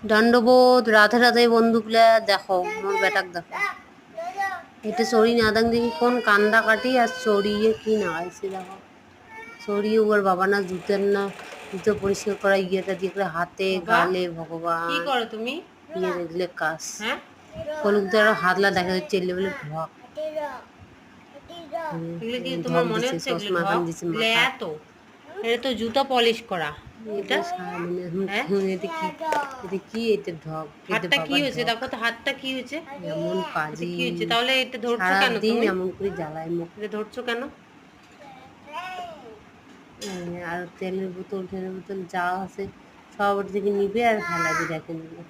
দণ্ডবোধ রাধে রাধে বন্ধুগুলা দেখো মোর বেটাক দেখো এটা চড়ি না দাং দেখি কোন কান্দা কাটি আর চড়িয়ে কি নাগাইছে দেখো চড়িয়ে ওর বাবা না জুতের না জুতো পরিষ্কার করা ইয়েটা দিয়ে করে হাতে গালে ভগবান কি করো তুমি ইয়ে দেখলে কাজ হ্যাঁ কলুকদের হাতলা দেখা যাচ্ছে এলে বলে ঢক এগুলো কি তোমার ঢক মনে দিছে হচ্ছে এগুলো চশমা খান ঢক দিছে লে মাথা এত এটা তো জুতা পলিশ করা এটা হ্যাঁ এটা কি এটা কি এটা ঢক এটা হাতটা কি বাবার হয়েছে ঢক দেখো তো হাতটা কি হয়েছে এমন আচ্ছা কাজে কি হয়েছে তাহলে এটা ধরছো কেন সারাদিন তুমি এমন করে জ্বালায় মুখ এটা ধরছো কেন আর তেলের বোতল যা আছে সব ওর থেকে নিবে আর ফেলাবি রেখে নিবে